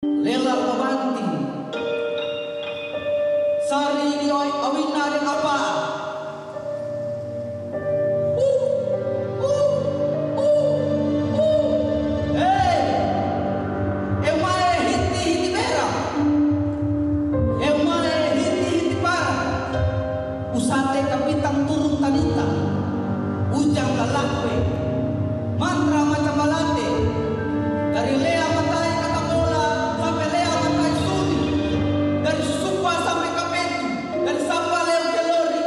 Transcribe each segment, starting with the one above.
Lela Pabanti Sari di awina dan apa? Usate kapitang turun tanita ujang lalakwe mantra macam balate dari lea matai kata bola sampai lea matai suni, dari supa sampai kapetu, dari sapa leo kelori,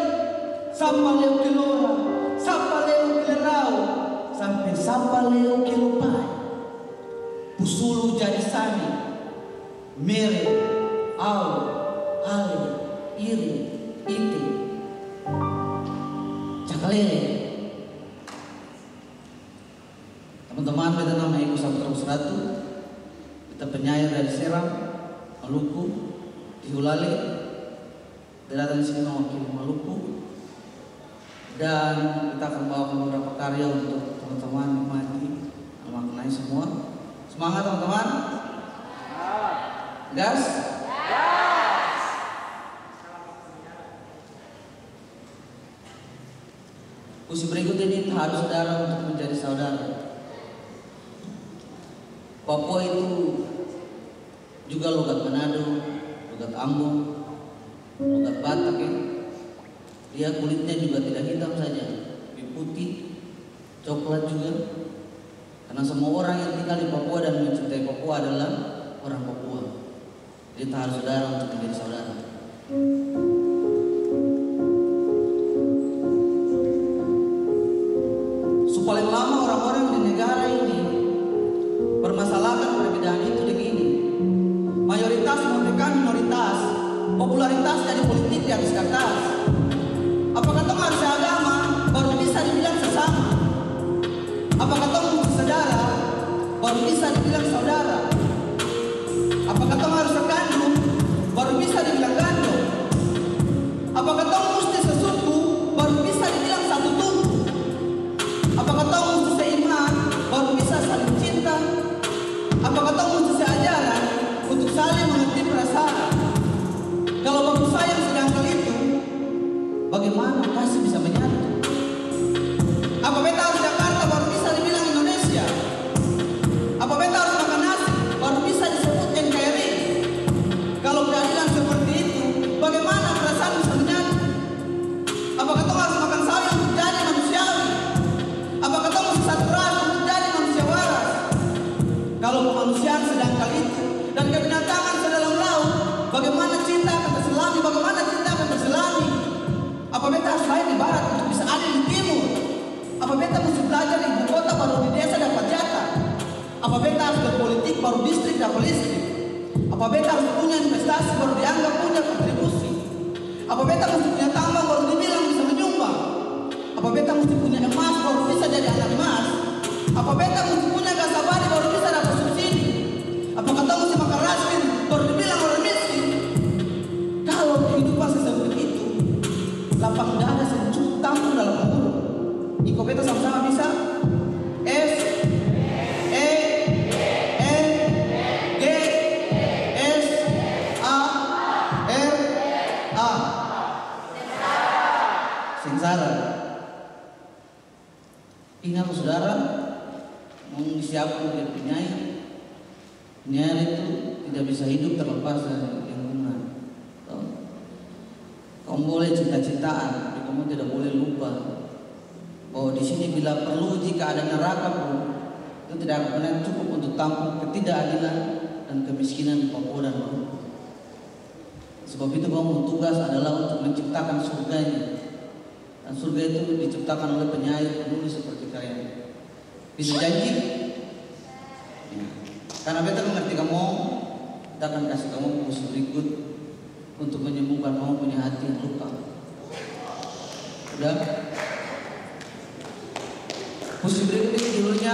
sapa leo kelora, sapa leo kelerau, sampai sapa leo kelupai, pusulu jadi sani mere au ale iri iti cakalele. Teman-teman, kita nama Ibu Saputra Seratu, kita penyair dari Seram, Maluku, Tihulale, datang di sini mewakili Maluku, dan kita akan bawa beberapa karya untuk teman-teman nikmati, maknai semua. Semangat teman-teman, gas. Puisi berikut ini harus saudara untuk menjadi saudara. Papua itu juga logat Manado, logat Ambon, logat Batak ya. Dia kulitnya juga tidak hitam saja, lebih putih, coklat juga. Karena semua orang yang tinggal di Papua dan mencintai Papua adalah orang Papua. Jadi kita harus saudara untuk menjadi saudara. Paling lama orang-orang di negara ini permasalahkan perbedaan itu begini. Mayoritas menekan minoritas, popularitas dari politik di atas kertas. Apakah toh harus agama baru bisa dibilang sesama? Apakah toh mesti saudara baru bisa dibilang saudara? Apakah toh harus sekandung baru bisa dibilang gandum? Apakah toh mesti sesuku baru bisa dibilang satu tubuh? Apakah tahu mesti seiman baru bisa saling cinta? Apakah tahu mesti seajaran untuk saling mengerti perasaan? Kalau baku sayang sedangkal itu, bagaimana kasih bisa menyatu? Apa beta harus Jakarta baru bisa dibilang Indonesia? Apa beta harus makan nasi baru bisa disebut NKRI? Kalau keadilan seperti itu, bagaimana perasaan bisa menyatu? Apakah tahu harus makan sawi untuk jadi manusiawi? Apakah kamu mesti satu ras untuk jadi manusia waras? Kalau kemanusiaan sedangkal itu dan kebinatangan sedalam laut, bagaimana cinta akan terselami? Bagaimana cinta akan terselami? Apa beta harus lahir di barat untuk bisa adil di timur? Apa beta mesti belajar di ibu kota baru di desa dapat jatah? Apa beta harus berpolitik baru distrik dapat listrik? Apa beta harus punya investasi baru dianggap punya kontribusi? Apa beta mesti punya tambang baru dibilang bisa menyumbang? Apa beta mesti punya emas baru bisa jadi anak emas? Apa beta mesti punya gas abadi baru bisa dapat subsidi? Apa kata mesti makan raskin baru dibilang orang miskin? Kalau kehidupan seperti itu, lapang dada secukup tampung dalam mulut. Iko beta sama-sama bisa? S E N G S A R A Sengsara. Ingat saudara, siapapun dia penyair itu tidak bisa hidup terlepas dari lingkungan. Kamu boleh cita-citaan, tapi kamu tidak boleh lupa bahwa di sini bila perlu jika ada neraka pun itu tidak akan pernah cukup untuk tampung ketidakadilan dan kemiskinan di Papua dan Maluku. Sebab itu kamu tugas adalah untuk menciptakan surganya. Dan surga itu diciptakan oleh penyair penulis seperti kalian. Bisa janji? Ya. Karena beta mengerti kamu, kita akan kasih kamu puisi berikut untuk menyembuhkan kamu punya hati yang luka. Udah? Puisi berikut ini judulnya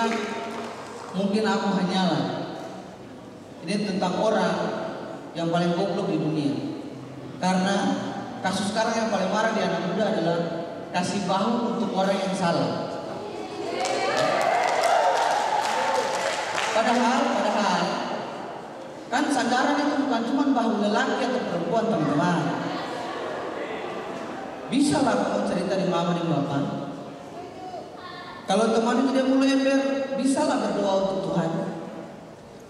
Mungkin Aku Hanyalah. Ini tentang orang yang paling goblok di dunia. Karena kasus sekarang yang paling marah di anak muda adalah kasih bahu untuk orang yang salah. Padahal Kan sandaran itu bukan cuma bahu lelaki atau perempuan, teman-teman. Bisa lah kamu cerita di mama dan bapak. Kalau teman itu dia mulai ember, bisa lah berdoa untuk Tuhan.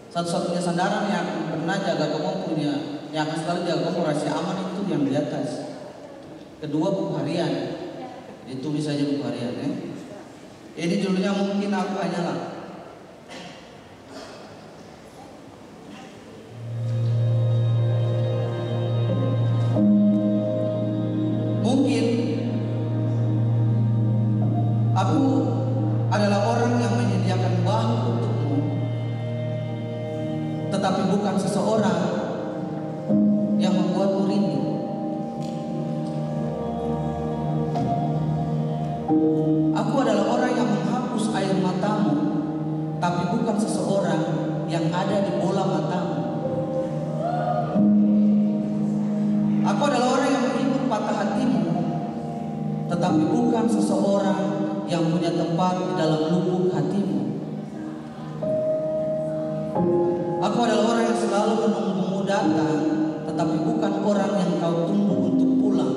Satu-satunya sandaran yang pernah jaga kamu punya, yang akan selalu jaga kamu rahasia aman itu yang di atas. Kedua, buku harian. Ditulis saja buku harian ya. Ini judulnya mungkin aku hanyalah. Mungkin aku adalah orang yang menyediakan bahu untukmu, tetapi bukan seseorang yang membuatmu rindu. Aku adalah orang yang menghapus air matamu, tapi bukan seseorang yang ada di bola matamu. Aku adalah orang yang menghibur patah hatimu, tetapi bukan seseorang yang punya tempat di dalam lubuk hatimu. Aku adalah orang yang selalu menunggumu datang, tetapi bukan orang yang kau tunggu untuk pulang.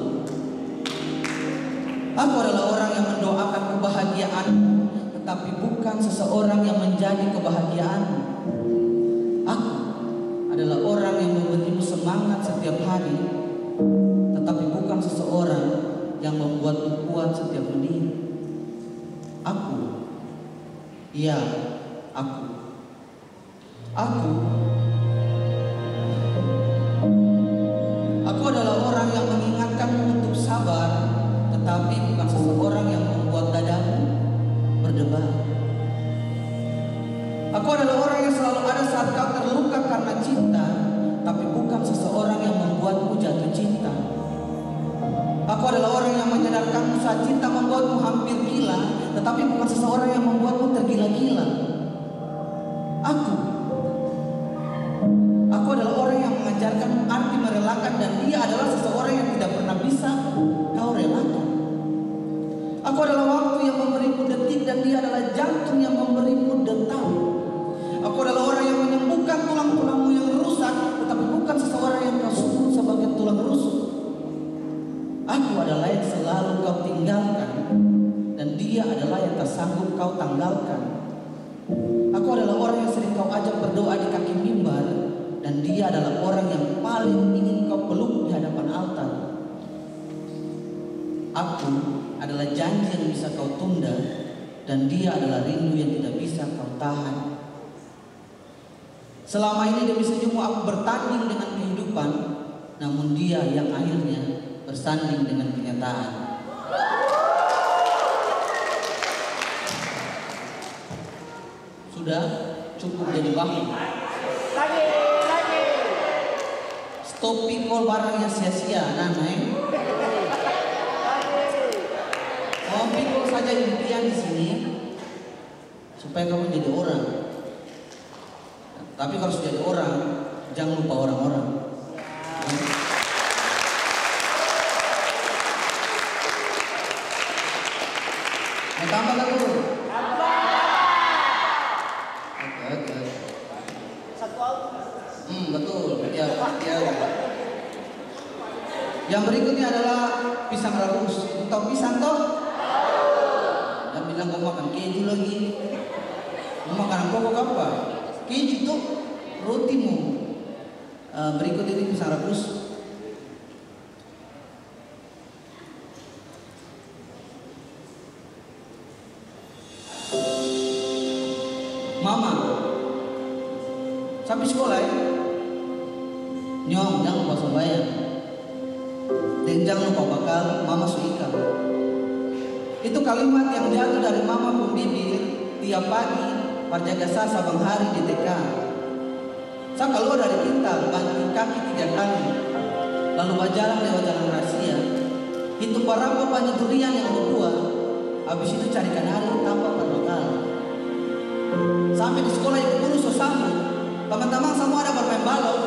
Aku adalah orang yang mendoakan kebahagiaanmu, tetapi bukan seseorang yang menjadi kebahagiaanmu. Aku adalah orang yang memberimu semangat setiap hari, tetapi bukan seseorang yang membuatmu kuat setiap menit. Aku, iya, aku adalah orang yang mengingatkanmu untuk sabar, tetapi bukan seseorang yang membuat dadamu berdebar. Aku adalah orang yang selalu ada saat kau terluka karena cinta, tapi bukan seseorang yang membuatmu jatuh cinta. Aku adalah orang yang menyadarkanmu saat cinta membuatmu hampir gila, tetapi bukan seseorang yang membuatmu tergila-gila. Aku adalah orang yang mengajarkanmu arti merelakan, dan dia adalah seseorang yang tidak pernah bisa kau relakan. Aku adalah waktu yang memberimu detik, dan dia adalah jantung yang memberimu detak. Aku adalah orang yang menyembuhkan tulang-tulangmu yang rusak, tetapi bukan seseorang yang kau sebut sebagai tulang rusuk. Aku adalah yang selalu kau tinggalkan, dan dia adalah yang tak sanggup kau tanggalkan. Aku adalah orang yang sering kau ajak berdoa di kaki mimbar, dan dia adalah orang yang paling ingin kau peluk di hadapan altar. Aku adalah janji yang bisa kau tunda, dan dia adalah rindu yang tidak bisa kau tahan. Selama ini demi senyummu aku bertanding dengan kehidupan, namun dia yang akhirnya bersanding dengan kenyataan. Sudah cukup jadi bahu. Lagi. Stop pikul barang yang sia-sia, Nana. Mau pikul saja impian di sini supaya kamu jadi orang. Tapi kalau sudah jadi orang, jangan lupa orang-orang. Mau tambah lagi dulu? Oke. Satu out. Betul. Ya. Yang berikutnya adalah pisang rebus. Tahu pisang toh? Dan bilang kamu makan keju lagi. Mau makanan pokok apa? Keju tuh rotimu. Berikut ini pisang rebus. Mama, sampai sekolah ya? Nyong, jangan lupa sembahyang. Dan jangan lupa bakal mama suika. Itu kalimat yang jatuh dari mama pun bibir tiap pagi parjagasa sabang hari di TK. Saya keluar dari pintar, banting kaki 3 kali, lalu berjalan lewat jalan rahasia. Itu parapa banyak durian yang berbuah. Habis itu carikan hari tanpa berbekal. Sampai di sekolah ibu guru sambut, teman-teman semua ada bermain balok.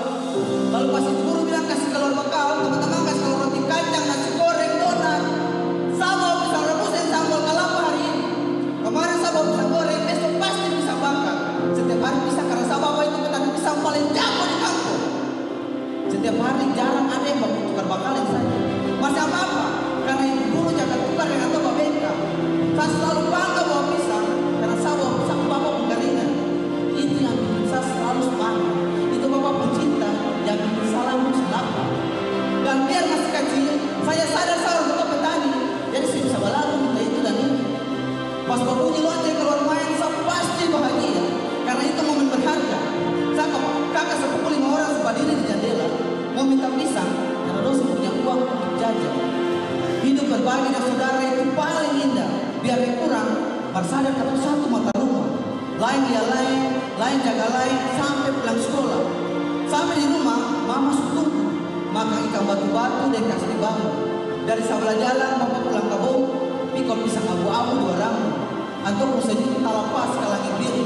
Lalu pas ibu guru bilang kasih keluar bekal, teman-teman kasih keluar roti kacang, nasi goreng, donat, sama pisang rebus dan sambal kelapa hari ini. Kemarin saya bawa pisang goreng, besok pasti bisa bakar. Setiap hari bisa karena saya bawa itu petani pisang paling jago di kampung. tiap hari jarang ada yang baku tukar bakalan saja. Masih apa-apa, karena ibu dulu jaga tukar yang atau babeka. Saya selalu bangga bawa pisang, karena saya bawa pisang bapak penggalingan. Itu yang bikin saya selalu semangat. Itu bapak pencinta yang bikin saya langsung selapa. Dan biar masih kecil, saya sadar saya orang tua petani. Jadi saya bisa berlalu minta itu dan ini. Pas berbunyi lonceng keluar main, saya pasti bahagia. Karena itu momen berharga. Saya kakak sepupu 5 orang berdiri di jendela. Mau minta pisang, karena dosa punya uang untuk jajan. Hidup berbagi dengan saudara itu paling indah. Biar kurang, bersadar satu mata rumah. Lain dia lain jaga lain, sampai pulang sekolah. Sampai di rumah, mama tunggu. Makan ikan batu-batu dan kasih dibangun. Dari sebelah jalan, bapak pulang kampung, pikul pisang abu-abu 2 rambut. Atau sejuk talapas ke langit biru.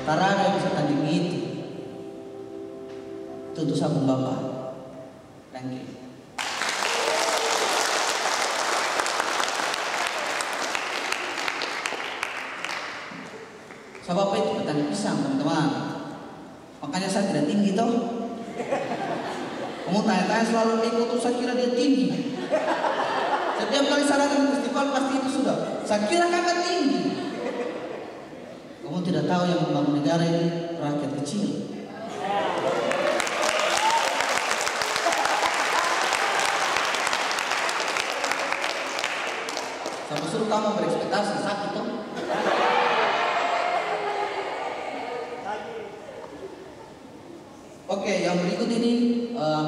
Tak ada yang bisa tanding itu. Itu untuk sabun bapak. Thank you. Sebab itu petani pisang teman-teman. Makanya saya tidak tinggi toh. Kamu tanya-tanya selalu ikut tuh, saya kira dia tinggi. Setiap kali saya datang ke festival pasti itu sudah. Saya kira kakak tinggi. Kamu tidak tahu yang membangun negara ini rakyat kecil. Sama suruh kamu berekspektasi sakit toh. Oke, yang berikut ini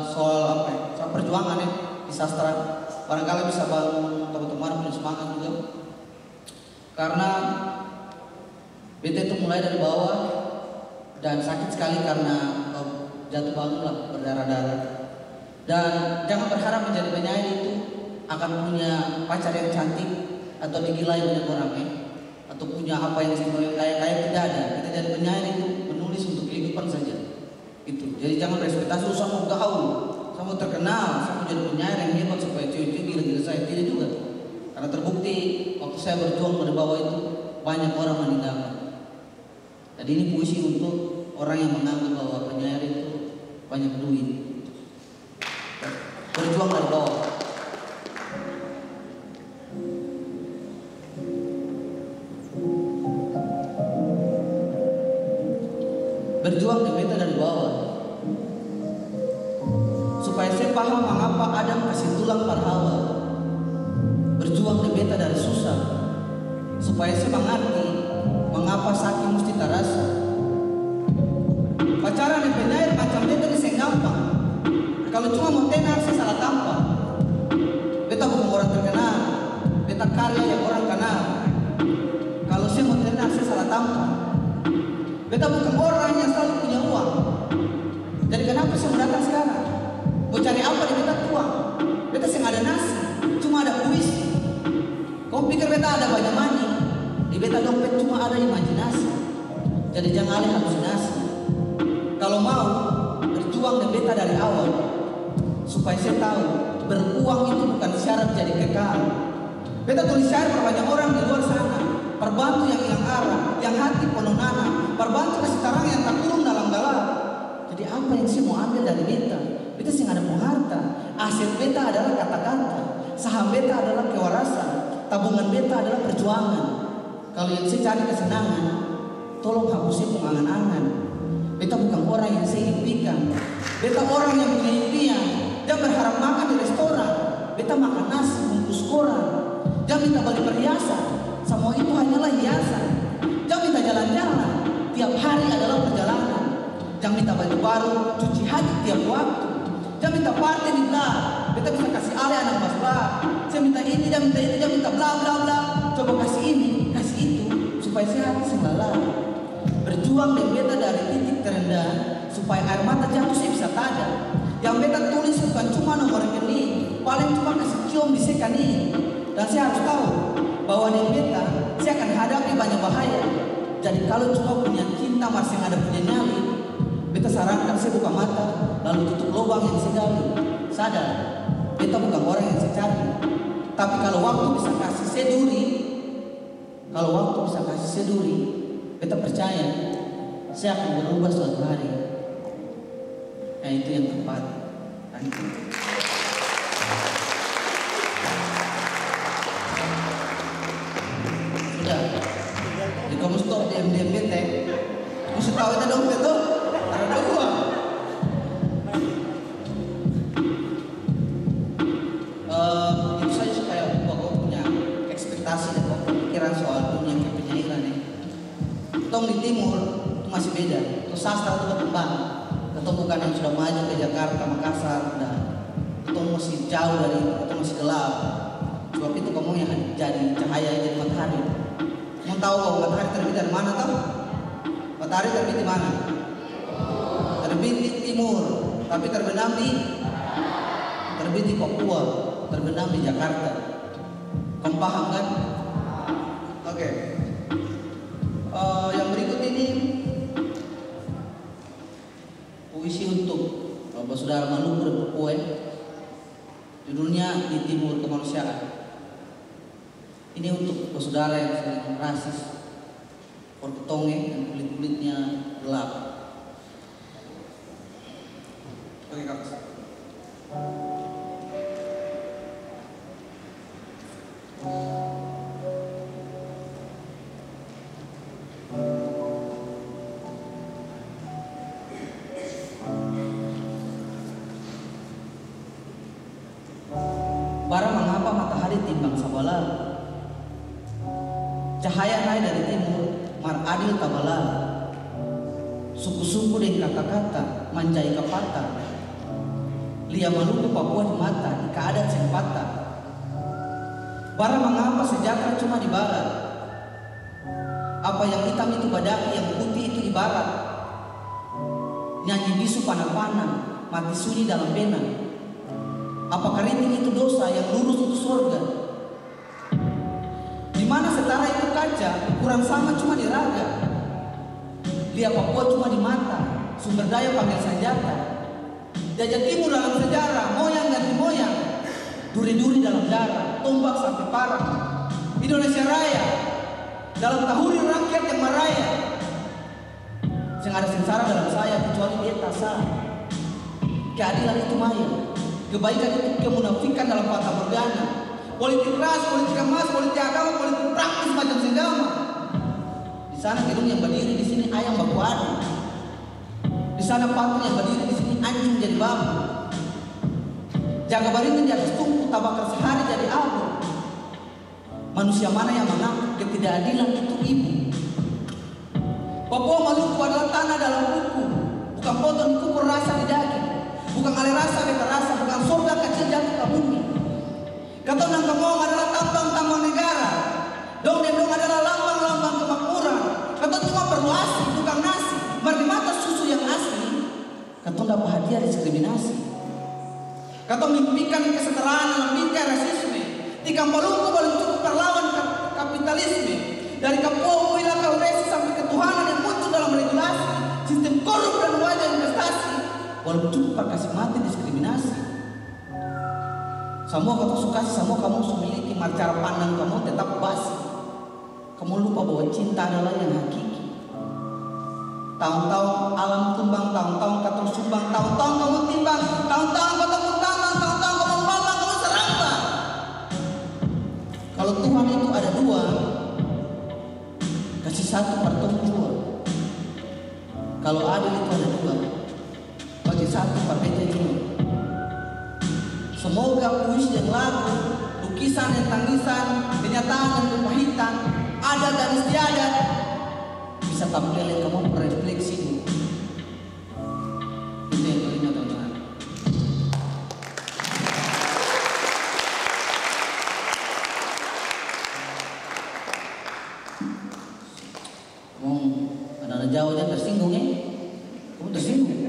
soal apa ya? Soal perjuangan ya di sastra. Barangkali bisa bangun teman-teman punya semangat juga. Karena beta itu mulai dari bawah dan sakit sekali karena jatuh bangun lah, berdarah-darah. Dan jangan berharap menjadi penyair itu akan punya pacar yang cantik atau digilai banyak orang ya, atau punya apa yang istimewa yang kaya-kaya, tidak ada. Kita jadi penyair itu menulis untuk kehidupan saja. Itu. Jadi jangan berekspektasi saya mau gaul, saya mau terkenal, saya mau jadi penyair yang hebat supaya cewek-cewek gila-gila saya. Tidak juga. Karena terbukti waktu saya berjuang dari bawah itu banyak orang meninggalkan. Jadi ini puisi untuk orang yang menganggap bahwa penyair itu banyak duit. Berjuang dari bawah. Berjuang di beta dari bawah. Supaya saya paham mengapa Adam kasih tulang pada Hawa. Berjuang di beta dari susah. Supaya saya mengerti mengapa sakit mesti terasa. Pacaran di penyair macam beta ini saya gampang. Kalau cuma mau tenar saya salah tampang. Beta bukan orang terkenal. Beta karya yang orang kenal. Kalau saya mau tenar saya salah tampang. Beta bukan orang yang selalu punya uang. Jadi kenapa saya mau datang sekarang? Mau cari apa di beta tuang? Beta sih ada nasi, cuma ada puisi. Kau pikir beta ada banyak money? Di beta dompet cuma ada imajinasi. Jadi jangan ada halusinasi. Kalau mau berjuang di beta dari awal, supaya saya tahu beruang itu bukan syarat jadi kekal. Beta tulis syair banyak orang di luar sana. Perbantu yang hilang arah, yang hati penuh nanah. Perbantu kasih terang yang tak turun dalam gelap. Jadi apa yang saya mau ambil dari beta? Beta sih ada harta. Aset beta adalah kata-kata. Saham beta adalah kewarasan. Tabungan beta adalah perjuangan. Kalau yang saya cari kesenangan, tolong hapusin pengangan-angan. Beta bukan orang yang saya impikan. Beta orang yang punya impian. Jangan berharap makan di restoran. Beta makan nasi bungkus koran. Jangan minta beli perhiasan. Semua itu hanyalah hiasan. Jangan minta jalan-jalan. Tiap hari adalah perjalanan. Jangan minta baju baru, cuci hati tiap waktu. Jangan minta partai di bla. Beta bisa kasih alih anak mas bla. Saya minta ini, jangan minta itu, jangan minta bla bla bla. Coba kasih ini, kasih itu, supaya saya hati selalu. Berjuang dan beta dari titik terendah, supaya air mata jatuh saya bisa tada. Yang beta tulis bukan cuma nomor rekening, paling cuma kasih cium di sekani. Dan saya harus tahu bahwa di beta saya akan hadapi banyak bahaya. Jadi kalau cuma punya cinta masih ada punya nyali, beta sarankan saya buka mata lalu tutup lubang yang saya gali. Sadar, beta bukan orang yang saya cari. Tapi kalau waktu bisa kasih saya duri, beta percaya saya akan berubah suatu hari. itu yang tepat. Sudah. Jadi kamu stop diam-diam bete. Mesti tahu itu dong betul. Ada dua. Itu saja supaya kau punya ekspektasi dan kau pikiran soal dunia kepenyayiran ini. Tong di timur itu masih beda. Itu sastra itu berkembang. Ketemu bukan yang sudah maju ke Jakarta, Makassar, dan itu masih jauh dari itu, masih gelap. Sebab itu kamu yang jadi cahaya, jadi matahari. Kamu tahu bahwa matahari terbit dari mana tahu? Matahari terbit di mana? Terbit di timur, tapi terbenam di Papua, terbenam di Jakarta. Kamu paham kan? Oke. Yang berikut ini puisi untuk saudara Maluku dan Papua. Judulnya Di Timur Kemanusiaan. Ini untuk saudara yang sering rasis, berketonge dan kulit-kulitnya gelap. Oke, Kak. Barang mengapa matahari timbang sabala, cahaya naik dari timur, mar adil tabala, suku-suku dengan kata-kata, manjai kapata, lia Maluku Papua di mata, ika adat sempata. Barang mengapa sejahtera cuma di barat, apa yang hitam itu badaki, yang putih itu di barat, nyanyi bisu panah-panah, mati sunyi dalam pena. Apa keriting itu dosa, yang lurus itu surga? Di mana setara itu kaca, ukuran sama cuma di raga. Lihat Papua cuma di mata, sumber daya panggil senjata. Jajah timur dalam sejarah, moyang ganti moyang, duri-duri dalam darah, tombak sampai parah. Indonesia Raya, dalam tahuri rakyat yang meraya. Yang ada sengsara dalam saya, kecuali dia tak sah. Keadilan itu maya. Kebaikan itu kemunafikan dalam fata morgana. Politik ras, politik emas, politik agama, politik praktis macam senggama. Di sana gedung yang berdiri, di sini ayam baku adu. Di sana patung yang berdiri, di sini anjing jadi babu. Jaga baringan di atas tungku, tabakar sehari jadi abu. Manusia mana yang mengaku ketidakadilan itu ibu? Papua Maluku adalah tanah dalam buku, bukan potong kukur rasa di daging. Bukan alih rasa, beta rasa, bukan surga kecil jatuh ke bumi. Kata nang kemong adalah tambang-tambang negara. Dong adalah lambang-lambang kemakmuran. Kata cuma perlu asli, bukan nasi. Mari mata susu yang asli. Kata dapat hadiah diskriminasi. Kata mimpikan kesetaraan dalam mimpi rasisme. Tikam Maluku belum cukup perlawan kapitalisme. Dari Papua ila Kauresi sampai ketuhanan yang muncul dalam regulasi. Sistem korup dan wajah investasi. Walaupun cukup kasih mati diskriminasi. Semua kamu suka, semua kamu memiliki cara pandang kamu tetap basi. Kamu lupa bahwa cinta adalah yang hakiki. Tahun-tahun alam tumbang, tahun-tahun kata sumbang, tahun-tahun kamu timbang, tahun-tahun kata tangan, tahun-tahun kamu malang, kamu serambang. Kalau Tuhan itu ada dua, kasih satu per dua. Kalau adil itu ada dua, bagi satu per dua. Semoga puisi dan lagu, lukisan dan tangisan, kenyataan dan kepahitan, adat dan istiadat bisa tampilin kamu berefleksi. Itu yang kelima teman-teman. Anak-anak Jawa jangan tersinggung ya. Kamu tersinggung.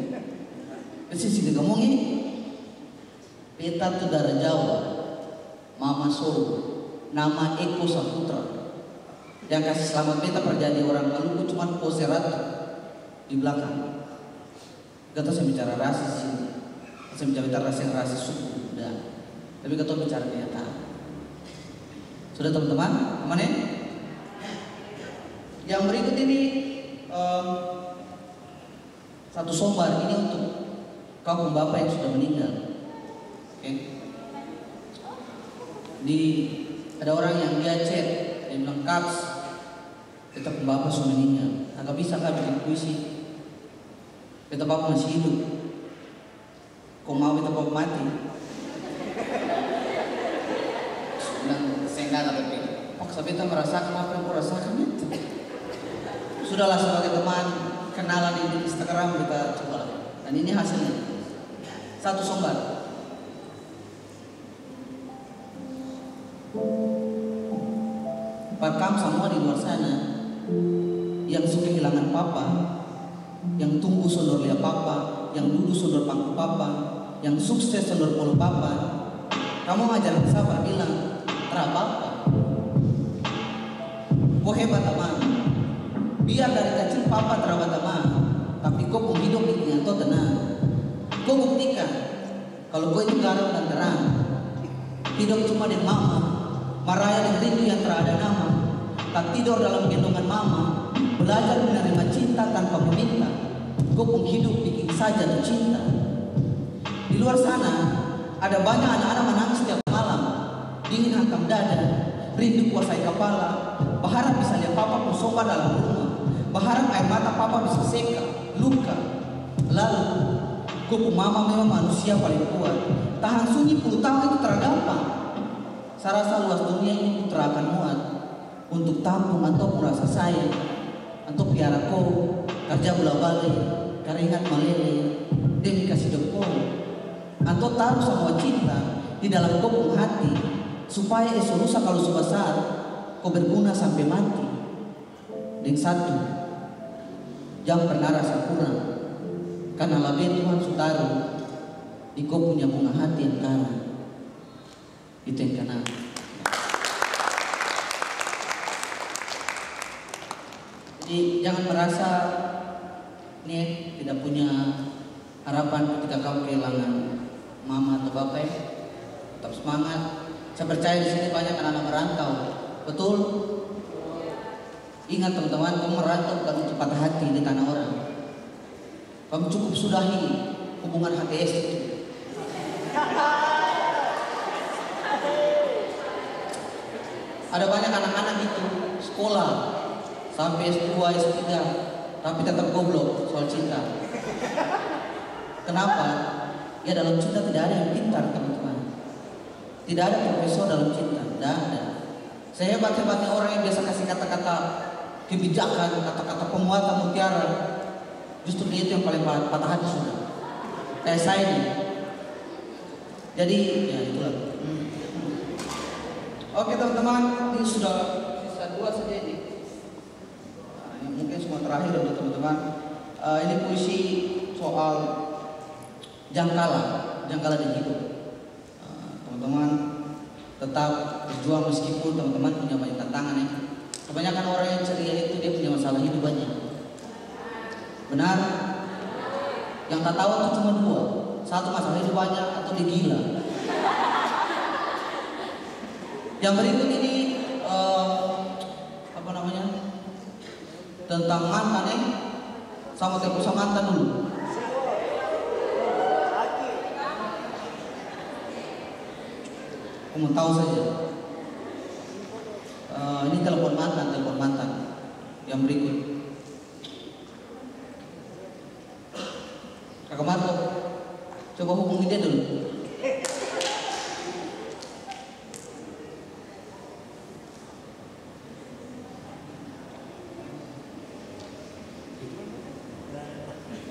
Sisi ngomongin Beta itu darah Jawa, Mama Solo, nama Eko Saputra. Yang kasih selamat beta perjadi orang Maluku cuma pose ratu di belakang. Gak tau saya bicara rasis sini, saya bicara rasis suku, udah. Tapi gak tau bicara kenyataan. Sudah teman-teman, aman ya? Yang berikut ini satu sombar ini untuk kau pun bapak yang sudah meninggal. Oke? Ada orang yang dia chat, dia bilang, "Kaks, kita pun bapak sudah meninggal. Agak bisa kah bikin puisi? Kita bapak masih hidup. Kau mau kita bapak mati?" Bilang, "Saya enggak tapi paksa kita merasakan apa yang kau rasakan itu." Sudahlah, sebagai teman kenalan di Instagram kita coba. Dan ini hasilnya. 1 sobat. Buat kamu semua di luar sana yang suka kehilangan papa, yang tumbuh sondor lihat papa, yang duduk sondor pangku papa, yang sukses sondor polo papa, kamu ngajar sabar bilang, "Terapa-apa. Kau hebat teman. Biar dari kecil papa terawat teman, tapi kau pun hidup di nyanto tenang. Kau buktikan kalau kau itu garam dan terang. Hidup cuma dengan mama, maraya dengan rindu yang terada nama. Tak tidur dalam gendongan mama, belajar menerima cinta tanpa meminta. Kau pun hidup bikin saja tuh cinta. Di luar sana ada banyak anak-anak menangis setiap malam, dingin hantam dada, rindu kuasai kepala, berharap bisa lihat papa pun sobat dalam rumah, berharap air mata papa bisa seka luka. Lalu kau mama memang manusia paling kuat, tahan sunyi 10 tahun itu tergampang. Saya rasa luas dunia ini putra akan muat untuk tampung atau merasa sayang, untuk piara kau kerja bola balik, keringat meleleh demi kasih doko, atau taruh semua cinta di dalam kau hati supaya esok lusa kalau sudah besar kau berguna sampai mati. Dan satu, jangan pernah rasa kurang, karena lebih Tuhan sutaruh di kau punya bunga hati yang karang. Itu yang kenal. Jadi jangan merasa nih tidak punya harapan ketika kamu kehilangan mama atau bapak. Tetap semangat. Saya percaya di sini banyak anak-anak merantau. Betul? Ingat teman-teman, kamu merantau bukan untuk patah hati di tanah orang. Kamu cukup sudahi hubungan HTS itu. Ada banyak anak-anak itu sekolah sampai S2, S3, tapi tetap goblok soal cinta. Kenapa? Ya dalam cinta tidak ada yang pintar teman-teman. Tidak ada profesor dalam cinta, tidak ada. Saya hebat-hebatnya orang yang biasa kasih kata-kata kebijakan, kata-kata penguatan mutiara, justru dia itu yang paling patah hati sudah. Kayak saya ini. Jadi ya itulah. Oke teman-teman, ini sudah sisa 2 saja ini. Nah, ini mungkin semua terakhir untuk teman-teman. Ini puisi soal jangkala di hidup. Teman-teman tetap berjuang meskipun teman-teman punya banyak tantangan ya. Kebanyakan orang yang ceria itu dia punya masalah hidup banyak. Benar? Yang tak tahu itu cuma 2. Satu masalah hidup banyak atau dia gila. Yang berikut ini apa namanya? Tentang mantan ya. Sama kayak sama mantan dulu. Kamu tahu saja. Ini telepon mantan. Yang berikut. Kakak Marco, coba hubungi dia dulu.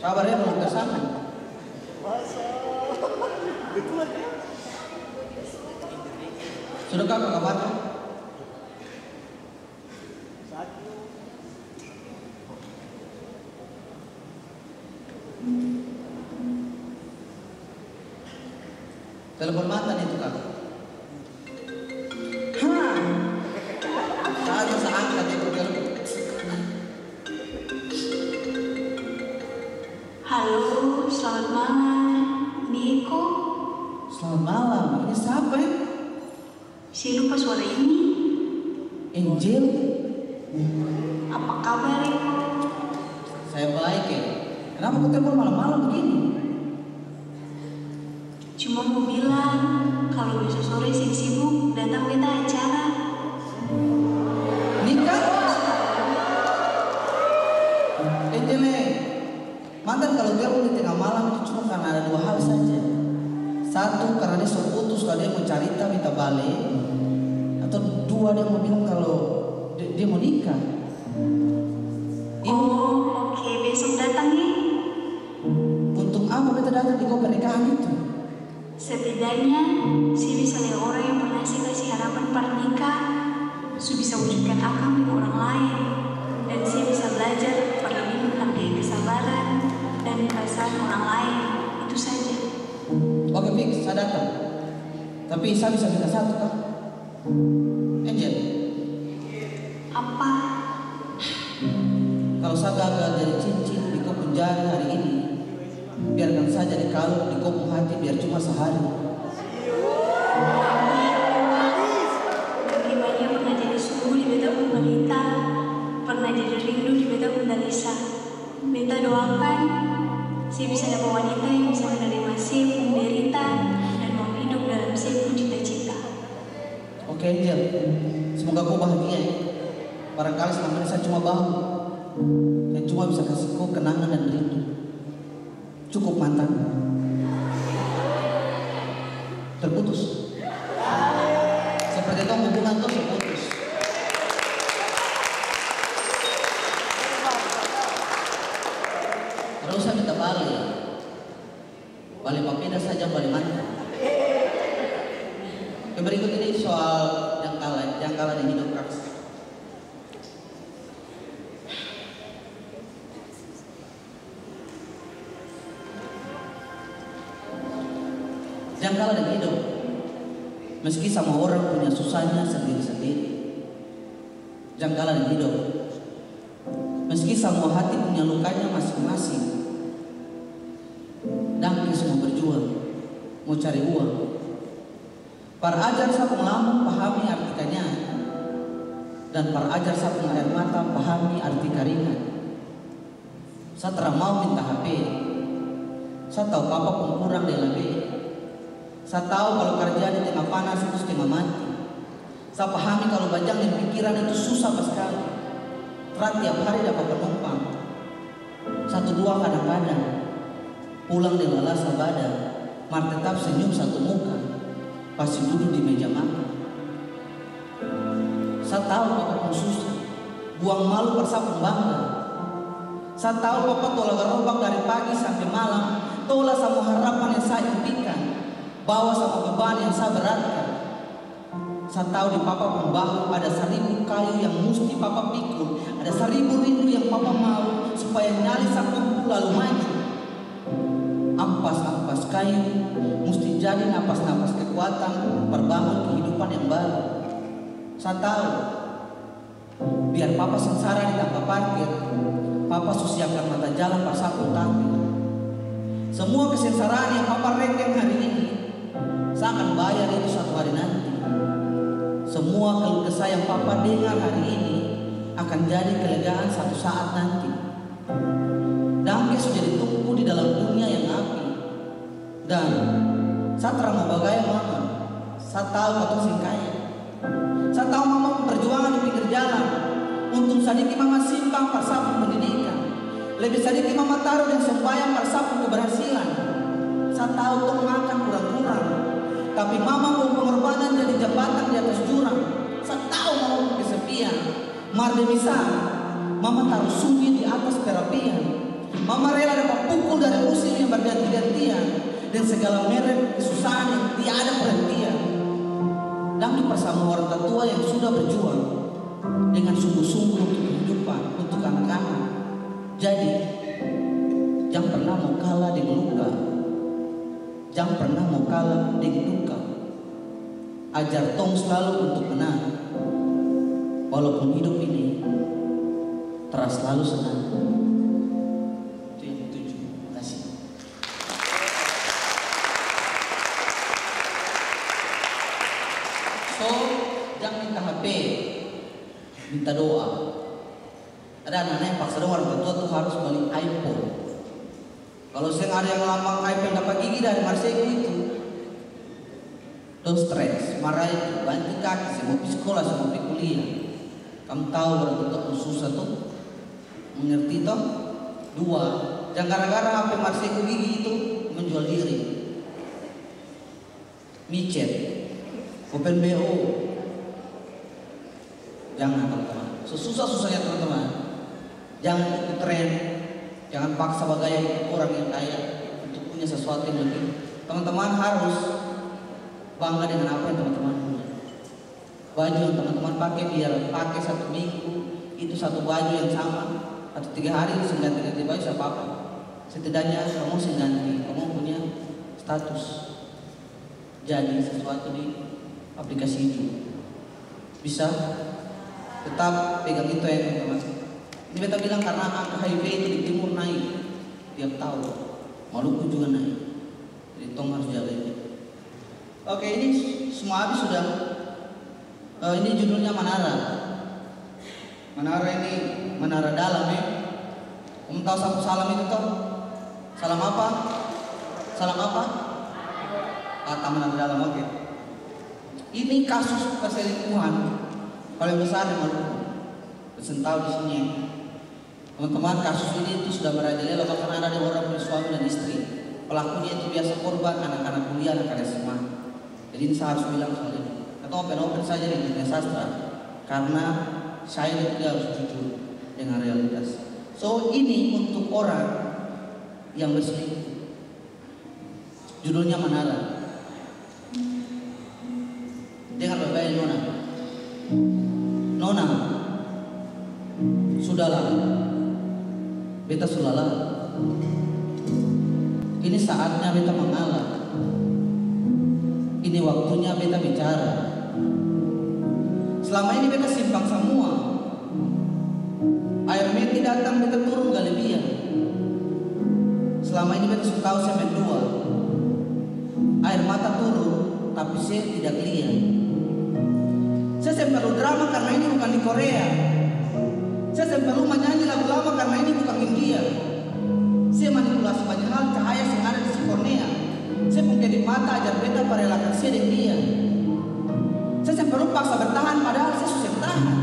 Sabar ya, belum kesana. Sudahkah Kakak Marco? Telepon mantan itu Kak. Saya bisa angkat itu telepon. Halo, selamat malam. Niko. Selamat malam. Ini siapa ya? Saya lupa suara ini. Angel. Apa kabar, Niko? Saya baik ya. Kenapa kau telepon malam-malam begini? bergabung di tengah malam itu cuma karena ada dua hal saja. Satu, karena dia seputus kalau dia mau cerita minta balik. Atau dua, dia mau bilang kalau dia mau nikah. Oh, oke, besok datang nih. Untuk apa kita datang di kau pernikahan itu? Setidaknya si bisa lihat orang yang pernah si kasih harapan pernikah, si bisa wujudkan akal di orang lain, dan si bisa belajar lebih menghargai kesabaran dan perasaan orang lain. Itu saja. Oke, fix, saya datang. Tapi saya bisa minta satu kan? Angel, Apa? kalau saya gagal jadi cincin di kau pun jari hari ini, biarkan saja dikalung di kau pun hati biar cuma sehari. Bagaimana pernah jadi sungguh di beta pun balita, pernah jadi rindu di beta pun dalisa. Beta doakan si bisa dapat wanita yang bisa menerima si menderita dan mau hidup dalam si cita-cita. Oke, Angel, semoga kau bahagia ya. Barangkali selama ini saya cuma bahu yang cuma bisa kasih kau kenangan dan rindu. Cukup mantan. Terputus. Seperti itu hubungan tuh terputus. Terus saya minta balik. Balik papeda saja, balik mantan. Yang berikut ini soal jangkalan di hidup Kaks. Jangkalan di hidup, meski sama orang punya susahnya sendiri-sendiri. Jangkalan di hidup, meski semua hati punya lukanya masing-masing. Dangki semua berjuang, mau cari uang. Para ajar sapu ngelamun pahami arti kanya, dan para ajar sapu air mata pahami arti karingan. Saya terang mau minta HP, saya tahu papa pun kurang di lebih. Saya tahu kalau kerja di tengah panas itu setengah mati. Saya pahami kalau bajang dan pikiran itu susah sekali. Tiap hari dapat penumpang, satu dua kadang-kadang. Pulang di lelah badan, mar tetap senyum satu muka. Pasti duduk di meja makan. Saya tahu papa pun susah, buang malu persapun bangga. Saya tahu papa tolak gerobak dari pagi sampai malam, tolak sama harapan yang saya impikan, bawa sama beban yang saya beratkan. Saya tahu di papa pun bahu ada 1000 kayu yang mesti papa pikul, ada 1000 rindu yang papa mau supaya nyali sang kumpul lalu maju. Ampas-ampas kayu mesti jadi napas-napas kekuatan perbangun kehidupan yang baru. Saya tahu biar papa sengsara di tanpa parkir, papa siapkan mata jalan pas aku tampil. Semua kesengsaraan yang papa reken hari ini, saya akan bayar itu suatu hari nanti. Semua keluh kesah yang papa dengar hari ini akan jadi kelegaan satu saat nanti. Dangke sudah ditunggu di dalam dunia yang api. Dan saya terang mau bagai mama. Saya tahu kata singkaya. Saya tahu mama perjuangan di pinggir jalan. Untuk sedikit mama simpang persapun pendidikan. Lebih sedikit mama taruh dan sembahyang persapun keberhasilan. Saya tahu tong makan kurang-kurang. Tapi mama mau pengorbanan jadi jabatan di atas jurang. Saya tahu mama kesepian. Mar bisa, mama taruh sunyi di atas perapian. Mama rela dapat pukul dari musim yang berganti-gantian dan segala merek kesusahan yang tiada perhentian. Dan bersama orang tua yang sudah berjuang dengan sungguh-sungguh untuk kehidupan, untuk anak-anak. Jadi, jangan pernah mau kalah di luka. Jangan pernah mau kalah di duka. Ajar tong selalu untuk menang. Walaupun hidup ini terasa selalu senang. Itu yang ketujuh. Terima kasih. So, jangan minta HP, minta doa. Ada anak-anak yang paksa doa orang tua tuh harus beli iPhone. Kalau saya ada yang lambang iPhone dapat gigi dari Marsego itu, don't stress, marah itu, bantu kaki, saya mau pergi sekolah, saya mau pergi kuliah. Kamu tahu orang tua susah tuh, mengerti toh? 2, Jangan gara-gara HP Marseco gigi itu menjual diri. Micet, Open BO. Jangan teman-teman. Susah-susahnya teman-teman. Jangan ikut tren. Jangan paksa bagaya orang yang kaya untuk punya sesuatu yang lebih. Teman-teman harus bangga dengan apa yang teman-teman punya. Baju yang teman-teman pakai biar pakai 1 minggu itu 1 baju yang sama, atau 3 hari ganti-ganti baju siapa apa. Setidaknya kamu ganti, kamu punya status jadi sesuatu di aplikasi itu. Bisa tetap pegang itu ya teman-teman. Ini beta bilang karena angka HIV itu di timur naik tiap tahun, Maluku juga naik. Jadi tong harus jaga ini. Oke, ini semua habis sudah. Ini judulnya Manara. Manara ini menara dalam ya. Kamu tahu satu salam itu toh? Salam apa? Salam apa? Kata menara dalam. Oke. Ini kasus perselingkuhan paling besar di Maluku. Sentau di sini. Teman-teman, kasus ini itu sudah merajalela bahkan ada orang punya suami dan istri. Pelakunya itu biasa korban anak-anak kuliah, anak-anak SMA. Jadi ini saya harus bilang soal ini. Atau open saja di dunia sastra karena saya tidak harus jujur dengan realitas. So ini untuk orang yang berselingkuh. Judulnya Manara. Dengar baik-baik Nona. Nona, sudahlah. Beta sudahlah. Ini saatnya beta mengalah. Ini waktunya beta bicara. Selama ini beta simpang semua. Air mati datang beta turun galebian. Selama ini beta suka tahu semen 2. Air mata turun tapi saya tidak lihat. Saya perlu drama karena ini bukan di Korea. Saya perlu menyanyi lagu lama karena ini bukan India. Saya manipulasi banyak hal cahaya yang ada di si kornea. Saya punya di mata ajar beta merelakan saya dan dia. Saya perlu paksa bertahan padahal saya susah bertahan.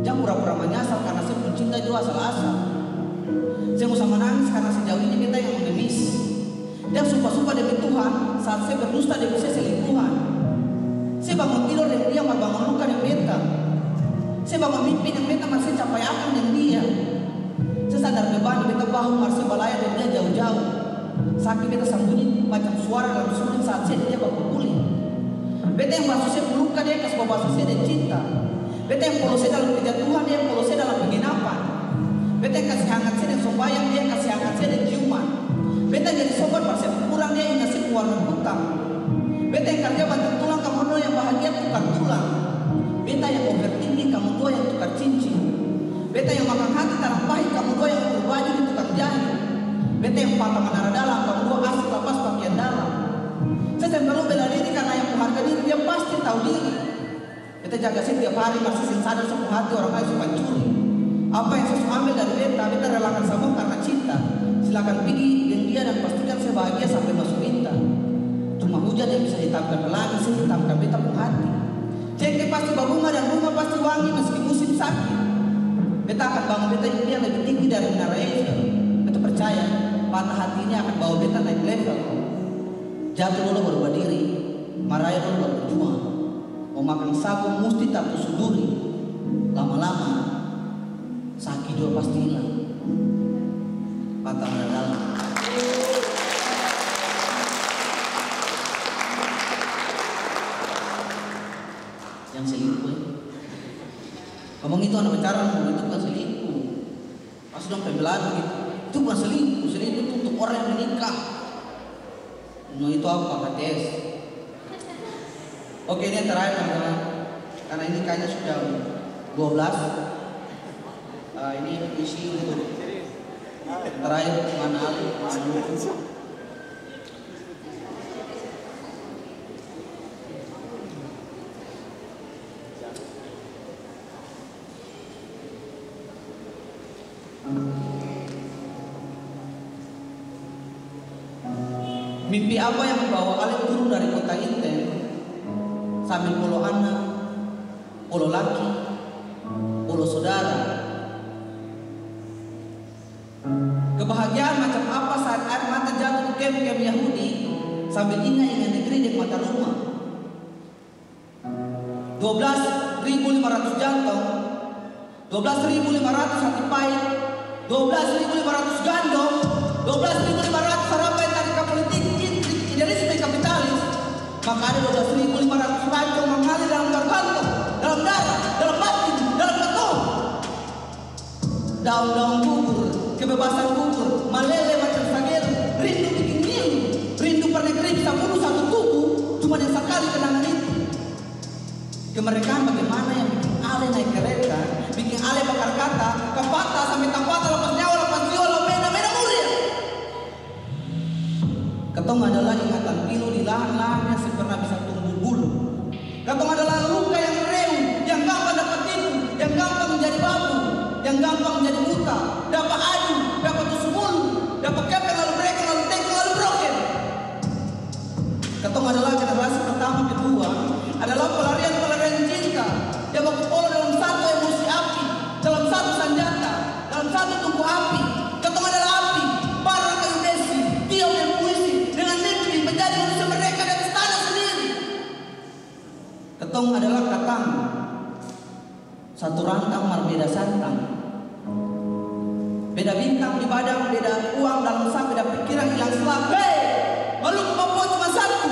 Jangan pura-pura menyasar karena saya pun cinta juga asal-asal. Saya usah menangis karena sejauh ini beta yang mengemis. Dan sumpah-sumpah demi Tuhan saat saya berdusta demi saya selingkuhan. Saya bangun tidur dan dia bangun luka dan beta. Saya bangun mimpi dan beta masih capai akan dan dia. Saya sadar beban beta bahu masih balaya dan dia jauh-jauh. Sakit beta sembunyi macam suara dalam suling saat saya dia berpukuli. Beta yang basuh saya peluka dia kasih basuh saya dan cinta. Beta yang polo saya dalam kejatuhan dia polo saya dalam penginapan. Beta yang kasih hangat saya dan sombayang dia kasih hangat saya dan ciuman. Beta jadi sobat pas saya kurang dia yang ngasih keluarga hutang. Beta yang kerja bantu tulang kamu dua yang bahagia tukar tulang. Beta yang overthinking kamu dua yang tukar cincin. Beta yang makan hati tanah pahit kamu dua yang berbaju di tukang jahit. Beta yang patah menara dalam kamu dua asik lepas pakaian dalam. Saya selalu bela diri karena yang mengharga diri dia pasti tahu diri. Beta jaga saya tiap hari masih sadar sepenuh hati orang lain suka curi. Apa yang saya ambil dari beta, beta relakan semua karena cinta. Silakan pergi dengan dia dan pastikan saya bahagia sampai masuk minta. Cuma hujan yang bisa hitamkan pelangi, saya hitamkan beta pun hati. Cengkeh pasti berbunga dan bunga pasti wangi meski musim sakit. Beta akan bangun beta yang lebih tinggi dari menara Eiffel. Beta percaya patah hati ini akan bawa beta naik level. Jatuh dulu baru berdiri, marah dulu baru berjuang. Mau makan sabu mesti tak tusuduri. Lama-lama sakit juga pasti hilang. Patah menara dalam. Yang selingkuh ngomong itu anak pacaran, itu bukan selingkuh. Pas dong pembelaan gitu. Itu bukan selingkuh, selingkuh itu untuk orang yang menikah. No itu apa? KTS. Oke, ini yang terakhir teman-teman. Karena ini kayaknya sudah 12. Ini isi untuk terakhir mana Ali. Mimpi apa yang membawa kalian turun dari kota Inten sambil polo anak, polo laki, polo saudara? Kebahagiaan kem-kem Yahudi sambil ingat negeri di mata rumah. 12.500 jantung, 12.500 hati pahit, 12.500 gandong, 12.500 harapan tarikan politik idealisme kapitalis. Maka ada 12.500 racun mengalir dalam gargantung, dalam darah, dalam batin, dalam beton. Daun-daun gugur, kebebasan gugur, malele macam sagel, rindu bikin ngilu, rindu pernegeri bisa bunuh satu tubuh, cuma yang sekali kenangan itu. Kemerdekaan bagaimana yang bikin ale naik kereta, bikin ale bakar kata, kepata sampai kapata lepas nyawa, lepas jiwa, mena mulia. Ketong adalah ingatan pilu di lahan-lahan yang pernah bisa tumbuh bulu. Ketong adalah luka yang reung, yang gampang dapat tipu, yang gampang menjadi babu, yang gampang menjadi buta, dapat adu, dapat tusuk bulu, dapat kepeng lalu mereka lalu tengkel lalu broken. Ketong adalah generasi pertama kedua, adalah pelarian cinta yang berkumpul dalam satu emosi api, dalam satu senjata, dalam satu tungku api. Ketong adalah api, bara kayu besi, tiup dan puisi dengan mimpi menjadi manusia mereka dan istana sendiri. Ketong adalah katang, satu rantang berbeda santang, beda bintang di badan, beda uang dalam sak, beda pikiran yang selap. Hei, Maluku Papua cuma satu.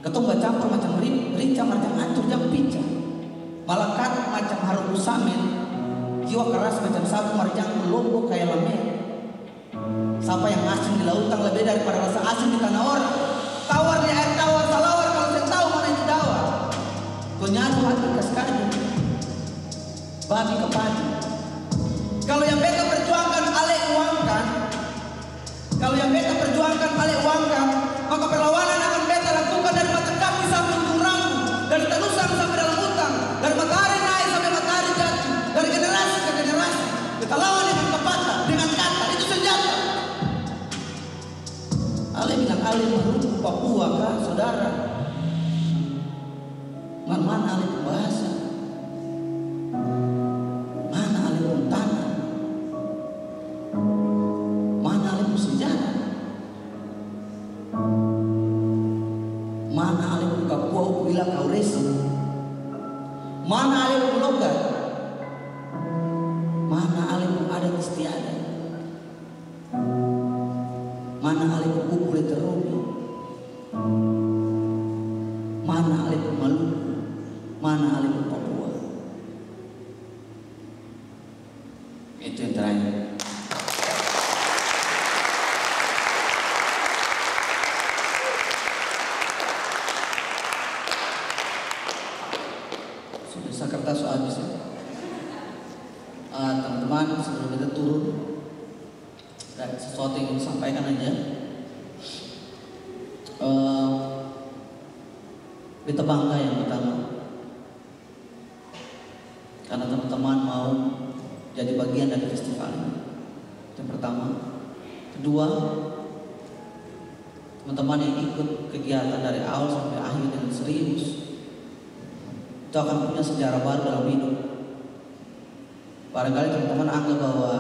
Ketong gak campur macam rica macam ancur jam pica, malakat macam harum usamen, jiwa keras macam sapu marjang lombok kayak lamen. Siapa yang asing di lautan lebih daripada rasa asing di tanah orang. Tawar di air tawar salawar kalau saya tahu mana itu dawar. Konyadu hati kaskadu, babi ke padi. Kalau yang beta perjuangkan ale uangkan, kalau yang beta perjuangkan ale uangkan, maka perlawanan akan beta lakukan dari mata kaki sampai ujung rambut, dari tenusan sampai dalam hutan, dari matahari naik sampai matahari jatuh, dari generasi ke generasi. Kita lawan dengan kepatah, dengan kata, itu senjata. Ale bilang ale Maluku Papua kah saudara? Mana ale bahasa? Mana ale pun tanah? Mana ale pun sejarah? Mana ale pun Papua bila kau resi? Mana ale pun logat? Mana ale pun adat istiadat? Mana ale pun kuku leterobi? Mana ale pun Maluku? Mana ale pun Papua? Itu yang terakhir. Kertas habis ya. Teman-teman, sebelum kita turun, ada sesuatu yang ingin disampaikan aja. Kita bangga yang pertama, karena teman-teman mau jadi bagian dari festival ini. Yang pertama. Kedua, teman-teman yang ikut kegiatan dari awal sampai akhir dengan serius, itu akan punya sejarah baru dalam hidup. Barangkali teman-teman anggap bahwa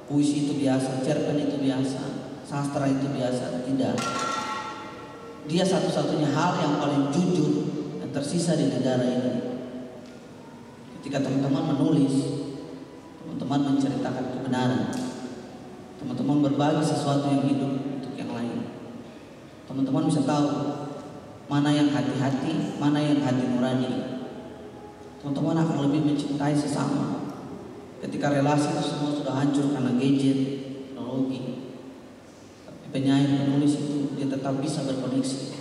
puisi itu biasa, cerpen itu biasa, sastra itu biasa. Tidak. Dia satu-satunya hal yang paling jujur yang tersisa di negara ini. Ketika teman-teman menulis, teman-teman menceritakan kebenaran, teman-teman berbagi sesuatu yang hidup untuk yang lain. Teman-teman bisa tahu mana yang hati-hati, mana yang hati nurani. Teman-teman akan lebih mencintai sesama. Ketika relasi itu semua sudah hancur karena gadget, teknologi, tapi penyair penulis itu dia tetap bisa berkoneksi.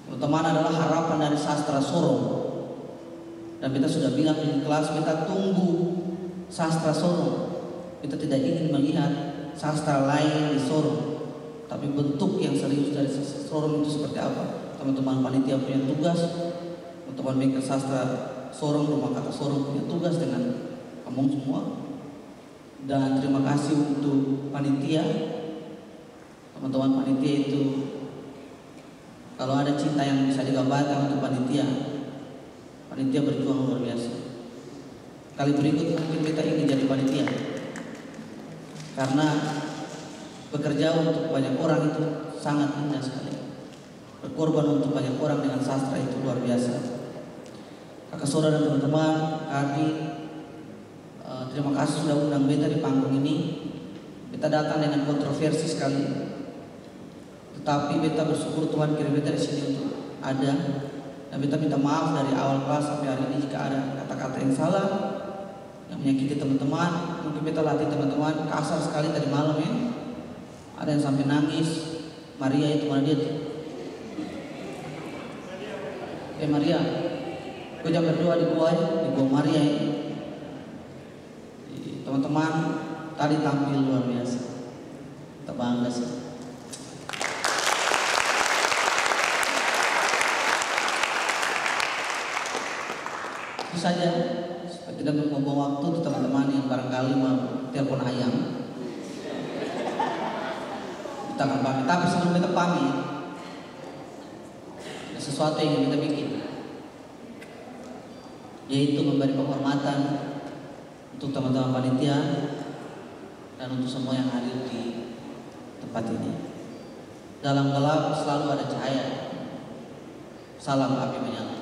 Teman-teman adalah harapan dari sastra Sorong. Dan kita sudah bilang di kelas, kita tunggu sastra Sorong. Kita tidak ingin melihat sastra lain di Sorong, tapi bentuk yang serius dari Sorong itu seperti apa. Teman-teman panitia punya tugas, teman-teman maker sastra Sorong, rumah kata Sorong punya tugas dengan kamu semua. Dan terima kasih untuk panitia, teman-teman panitia itu. Kalau ada cinta yang bisa digambarkan untuk panitia, panitia berjuang luar biasa. Kali berikut mungkin kita ingin jadi panitia. karena bekerja untuk banyak orang itu sangat indah sekali. Berkorban untuk banyak orang dengan sastra itu luar biasa. Kakak saudara dan teman-teman, Kadi, terima kasih sudah undang beta di panggung ini. Beta datang dengan kontroversi sekali, tetapi beta bersyukur Tuhan kirim beta di sini untuk ada. Dan beta minta maaf dari awal kelas sampai hari ini jika ada kata-kata yang salah, yang menyakiti teman-teman. Mungkin beta latih teman-teman kasar sekali tadi malam ya. Ada yang sampai nangis. Maria itu mana dia tuh? Maria, gue jangan berdoa di gua Maria ini. Teman-teman tadi tampil luar biasa. Kita bangga sih. Itu saja. Supaya tidak membuang waktu untuk teman-teman yang barangkali mau telepon ayam. Kita akan pamit. Tapi sebelum kita pamit, ada sesuatu yang ingin kita bikin, yaitu memberi penghormatan untuk teman-teman panitia dan untuk semua yang hadir di tempat ini. Dalam gelap selalu ada cahaya. Salam api menyala.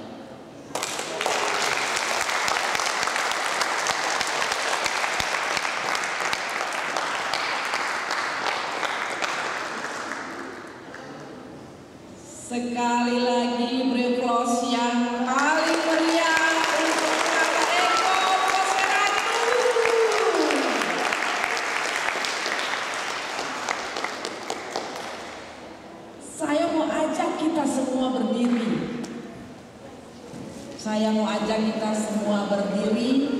Sekali lagi beri applause yang paling meriah untuk Kakak Eko Koseratu. Saya mau ajak kita semua berdiri. Saya mau ajak kita semua berdiri.